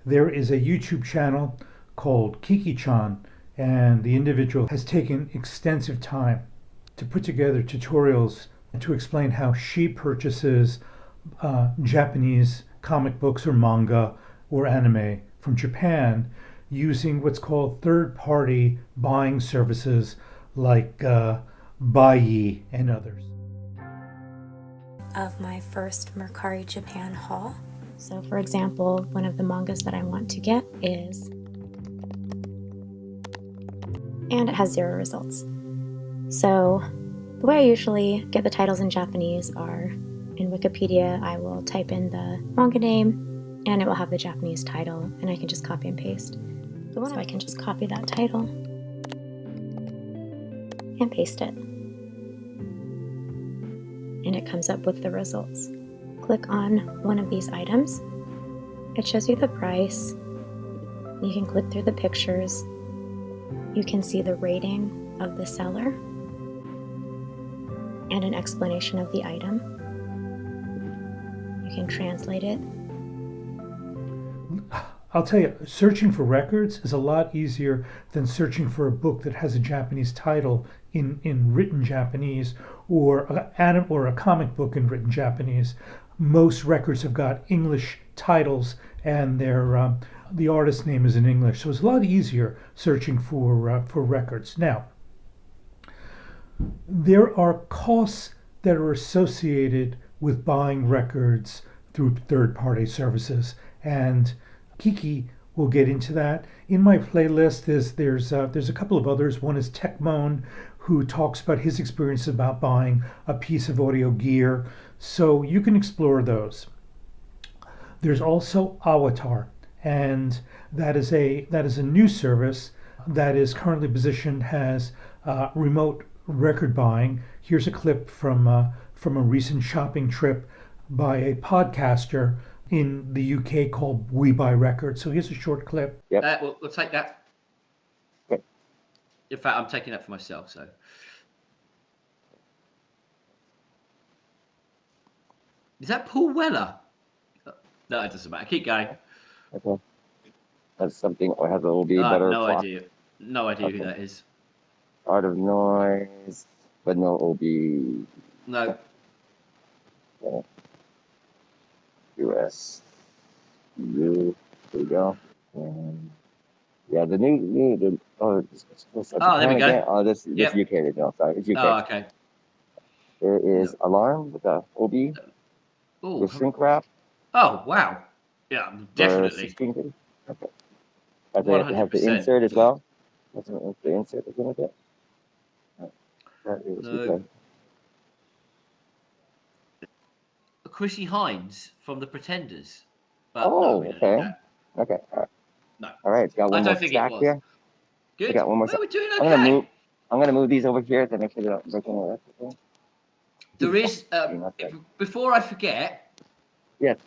There is a YouTube channel called Kiki-chan, and the individual has taken extensive time to put together tutorials to explain how she purchases Japanese comic books or manga or anime from Japan using what's called third-party buying services like Buyee and others. Of my first Mercari Japan haul. So for example, one of the mangas that I want to get is, and it has 0 results. So the way I usually get the titles in Japanese are in Wikipedia. I will type in the manga name and it will have the Japanese title, and I can just copy and paste. So I can just copy that title and paste it. And it comes up with the results. Click on one of these items. It shows you the price. You can click through the pictures. You can see the rating of the seller and an explanation of the item. You can translate it. I'll tell you, searching for records is a lot easier than searching for a book that has a Japanese title in written Japanese, or a comic book in written Japanese. Most records have got English titles, and the artist name is in English, so it's a lot easier searching for records. Now, there are costs that are associated with buying records through third-party services, and Kiki will get into that. In my playlist, there's a couple of others. One is Techmoan, who talks about his experience about buying a piece of audio gear. So you can explore those. There's also Avatar, and that is a new service that is currently positioned as remote record buying. Here's a clip from a recent shopping trip by a podcaster in the UK called We Buy Records. So here's a short clip. Yep. We'll take that. Okay. In fact, I'm taking that for myself. So. Is that Paul Weller? No, it doesn't matter. Keep going. Okay. That's something I have a little bit better. No idea. No idea who that is. Art of Noise, but no OB. No. Yeah. US. There we go. And yeah, the new there we go. Oh, this UK original. Sorry, it's UK. Oh, okay. There is Alarm with the OB. With shrink wrap. Oh, wow. Yeah, definitely. Okay. They have the insert as well. That's the insert again with it. That is no. Chrissy Hines from The Pretenders. But okay. Okay. All right. No. All right. Got one more stack here. Good. We got one more. We're doing okay. I'm gonna move these over here to make sure they're not breaking the rest of them. There is before I forget. Yes.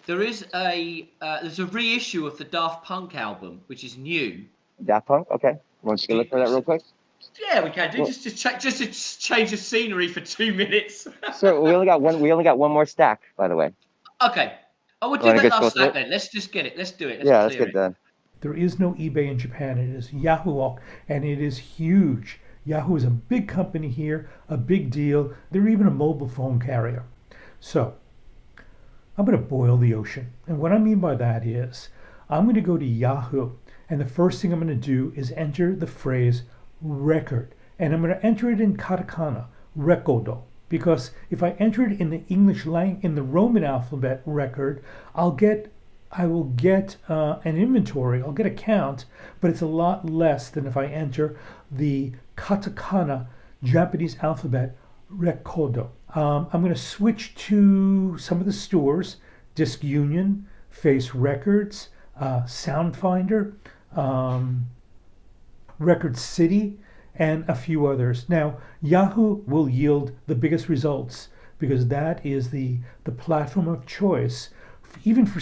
There is there's a reissue of the Daft Punk album, which is new. Daft Punk. Okay. Want to take a look for that real quick? Yeah, we can do. Well, just to change the scenery for 2 minutes. So we only got one more stack, by the way. Okay. Oh, we'll do that last stack then. Let's just get it. Let's do it. Let's get done. There is no eBay in Japan. It is Yahoo, and it is huge. Yahoo is a big company here, a big deal. They're even a mobile phone carrier. So I'm going to boil the ocean. And what I mean by that is I'm going to go to Yahoo, and the first thing I'm going to do is enter the phrase record. And I'm going to enter it in katakana, rekodo. Because if I enter it in the English language, in the Roman alphabet record, I will get an inventory, I'll get a count, but it's a lot less than if I enter the katakana Japanese alphabet rekodo. I'm going to switch to some of the stores, Disc Union, Face Records, SoundFinder, Record City, and a few others. Now, Yahoo will yield the biggest results because that is the platform of choice, even for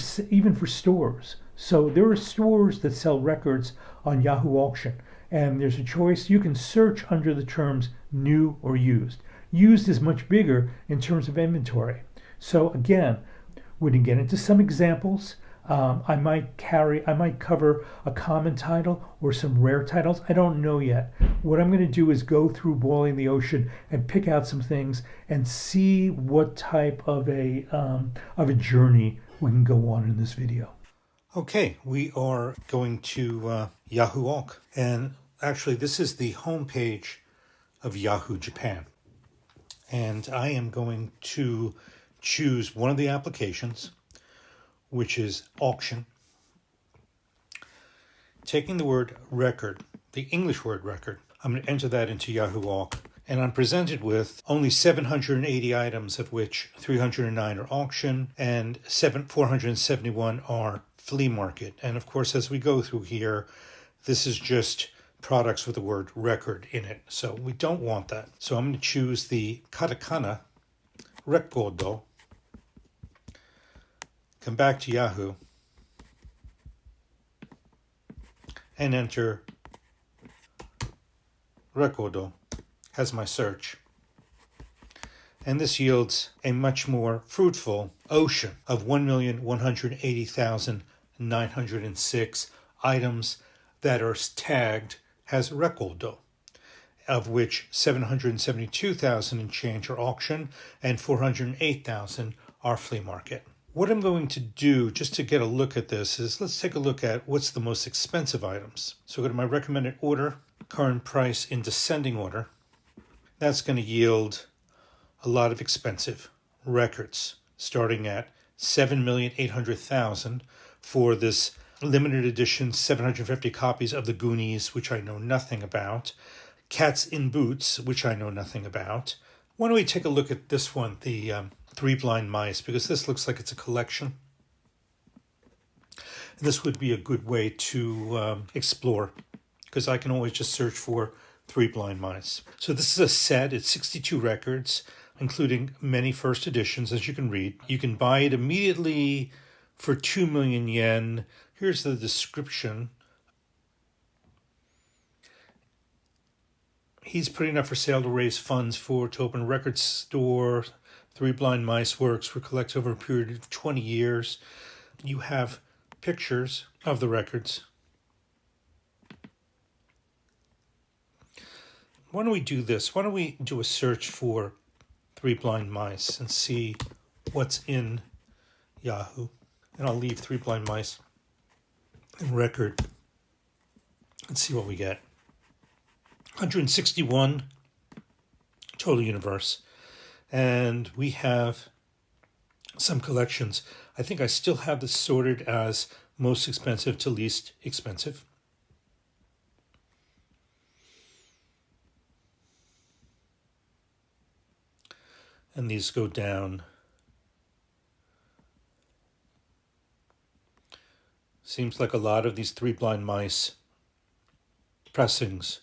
stores. So there are stores that sell records on Yahoo Auction, and there's a choice. You can search under the terms new or used. Used is much bigger in terms of inventory. So again, we're going to get into some examples. I might cover a common title or some rare titles. I don't know yet. What I'm going to do is go through Boiling the Ocean and pick out some things and see what type of a journey we can go on in this video. Okay, we are going to Yahoo Auc, and actually this is the homepage of Yahoo Japan. And I am going to choose one of the applications, which is auction. Taking the word record, the English word record, I'm going to enter that into Yahoo Auc, and I'm presented with only 780 items, of which 309 are auction and 471 are flea market. And of course, as we go through here, this is just products with the word record in it. So we don't want that. So I'm going to choose the katakana rekodo, come back to Yahoo, and enter rekodo as my search. And this yields a much more fruitful ocean of 1,180,906 items that are tagged as rekodo, of which 772,000 and change are auction and 408,000 are flea market. What I'm going to do, just to get a look at this, is let's take a look at what's the most expensive items. So go to my recommended order, current price in descending order. That's going to yield a lot of expensive records, starting at 7,800,000 for this limited edition 750 copies of The Goonies, which I know nothing about. Cats in Boots, which I know nothing about. Why don't we take a look at this one, the Three Blind Mice, because this looks like it's a collection. This would be a good way to explore, because I can always just search for Three Blind Mice. So this is a set. It's 62 records, including many first editions, as you can read. You can buy it immediately for 2 million yen. Here's the description. He's putting up for sale to raise funds to open a record store. Three Blind Mice works, collects over a period of 20 years. You have pictures of the records. Why don't we do this? Why don't we do a search for Three Blind Mice and see what's in Yahoo? And I'll leave Three Blind Mice in record and see what we get. 161 total universe. And we have some collections. I think I still have this sorted as most expensive to least expensive. And these go down. Seems like a lot of these Three Blind Mice pressings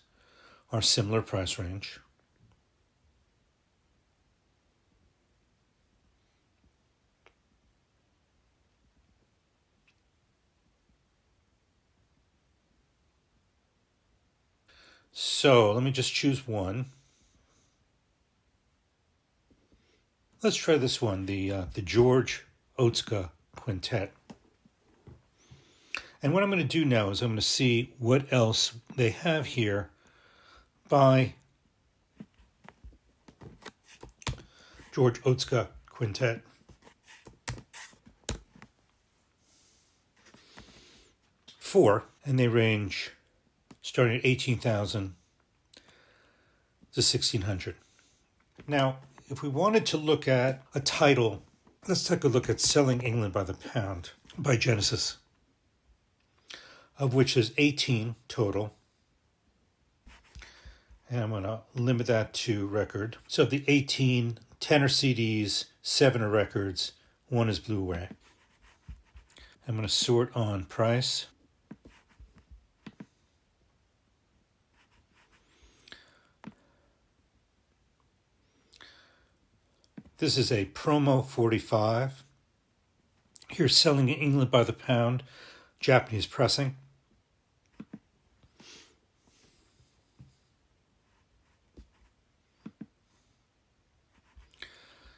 are similar price range. So let me just choose one. Let's try this one, the George Otsuka Quintet. And what I'm going to do now is I'm going to see what else they have here by George Otsuka Quintet. Four, and they range starting at 18,000 to 1,600. Now, if we wanted to look at a title, let's take a look at Selling England by the Pound by Genesis, of which there's 18 total. And I'm going to limit that to record. So of the 18, 10 are CDs, 7 are records, 1 is Blu-ray. I'm going to sort on price. This is a promo 45. Here's Selling in England by the Pound, Japanese pressing.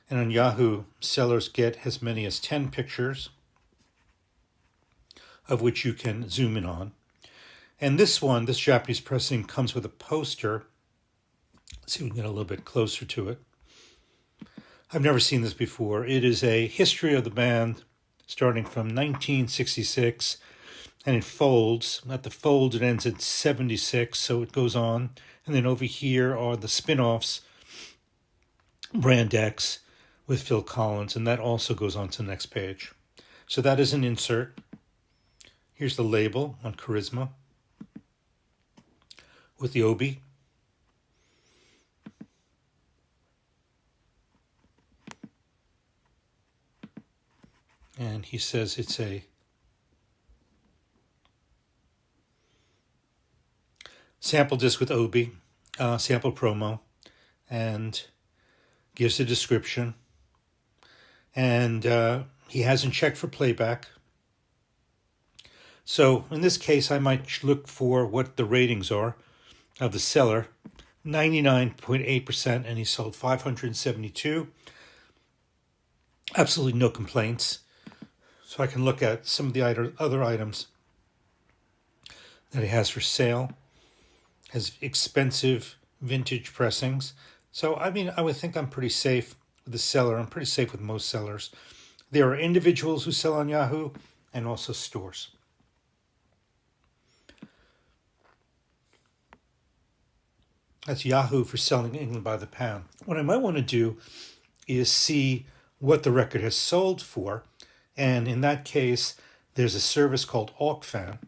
And on Yahoo, sellers get as many as 10 pictures. of which you can zoom in on. And this one, this Japanese pressing, comes with a poster. Let's see if we can get a little bit closer to it. I've never seen this before. It is a history of the band starting from 1966, and it folds. At the fold, it ends at 76, so it goes on. And then over here are the spin-offs, Brand X with Phil Collins, and that also goes on to the next page. So that is an insert. Here's the label on Charisma with the obi. And he says it's a sample disc with obi, sample promo, and gives a description. And he hasn't checked for playback. So in this case, I might look for what the ratings are of the seller. 99.8%, and he sold 572. Absolutely no complaints. So I can look at some of the other items that he has for sale. Has expensive vintage pressings. So, I mean, I would think I'm pretty safe with the seller. I'm pretty safe with most sellers. There are individuals who sell on Yahoo and also stores. That's Yahoo for selling England by the pound. What I might want to do is see what the record has sold for. And in that case, there's a service called Aucfan,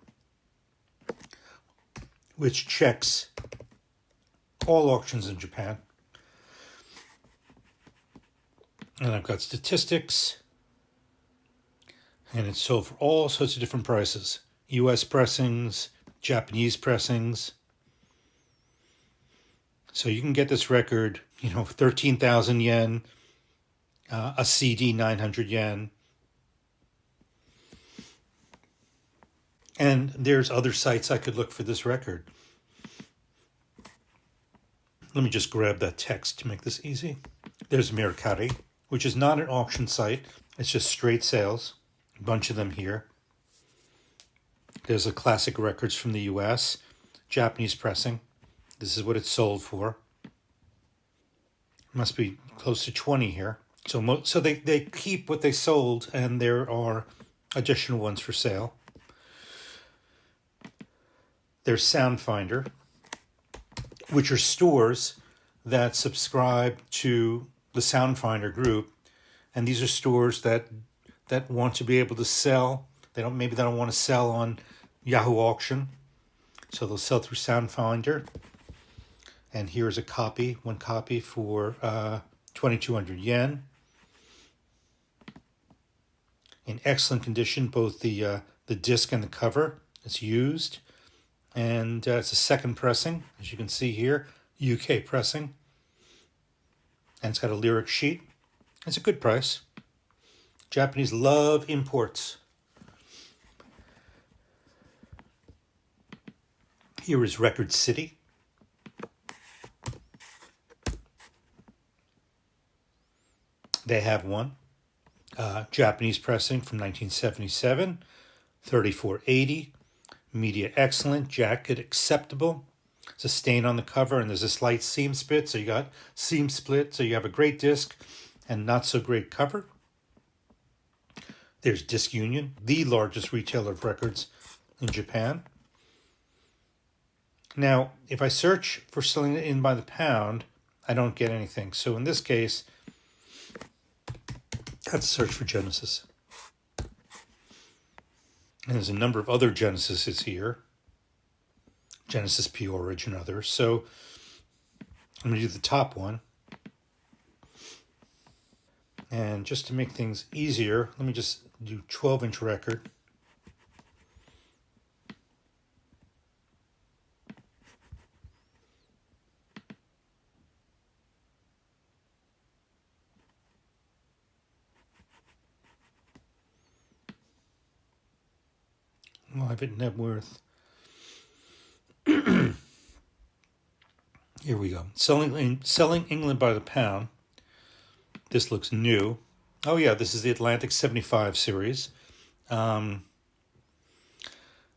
which checks all auctions in Japan. And I've got statistics. And it's sold for all sorts of different prices. US pressings, Japanese pressings. So you can get this record, 13,000 yen, a CD, 900 yen. And there's other sites I could look for this record. Let me just grab that text to make this easy. There's Mercari, which is not an auction site. It's just straight sales. A bunch of them here. There's a classic records from the US, Japanese pressing. This is what it's sold for. Must be close to 20 here. So they keep what they sold, and there are additional ones for sale. There's SoundFinder, which are stores that subscribe to the SoundFinder group, and these are stores that want to be able to sell. Maybe they don't want to sell on Yahoo Auction, so they'll sell through SoundFinder. And here's one copy for 2,200 yen. In excellent condition, both the disc and the cover. It's used. And it's a second pressing, as you can see here, UK pressing. And it's got a lyric sheet. It's a good price. Japanese love imports. Here is Record City. They have one. Japanese pressing from 1977, 3480. Media excellent, jacket acceptable. It's a stain on the cover, and there's a slight seam split. So you got seam split. So you have a great disc and not so great cover. There's Disc Union, the largest retailer of records in Japan. Now, if I search for selling it in by the pound, I don't get anything. So in this case, I have to search for Genesis. And there's a number of other Genesises here. Genesis P. Origin, others. So I'm going to do the top one. And just to make things easier, let me just do 12-inch record. Live at Nebworth. Here we go. Selling England by the pound. This looks new. Oh yeah, this is the Atlantic 75 series.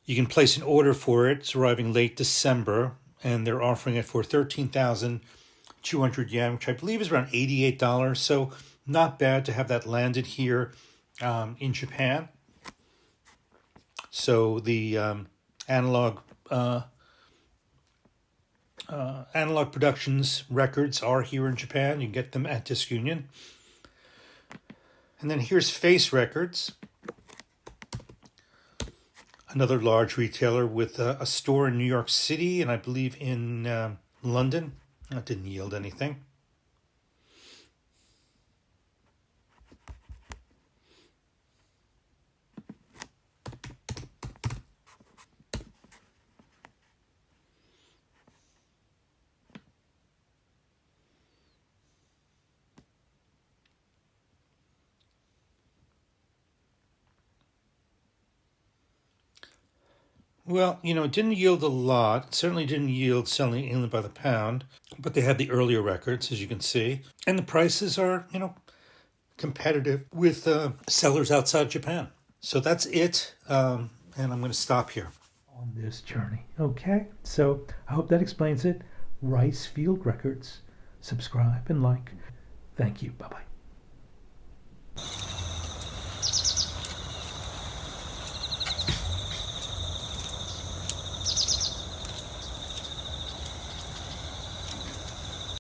You can place an order for it. It's arriving late December, and they're offering it for 13,200 yen, which I believe is around $88. So not bad to have that landed here in Japan. So the analog Productions records are here in Japan. You can get them at Disc Union. And then here's Face Records, another large retailer with a store in New York City and I believe in London. That didn't yield anything. Well, it didn't yield a lot. It certainly didn't yield selling England by the pound, but they had the earlier records, as you can see. And the prices are, competitive with sellers outside Japan. So that's it, and I'm going to stop here. On this journey. Okay, so I hope that explains it. Rice Field Records. Subscribe and like. Thank you. Bye-bye.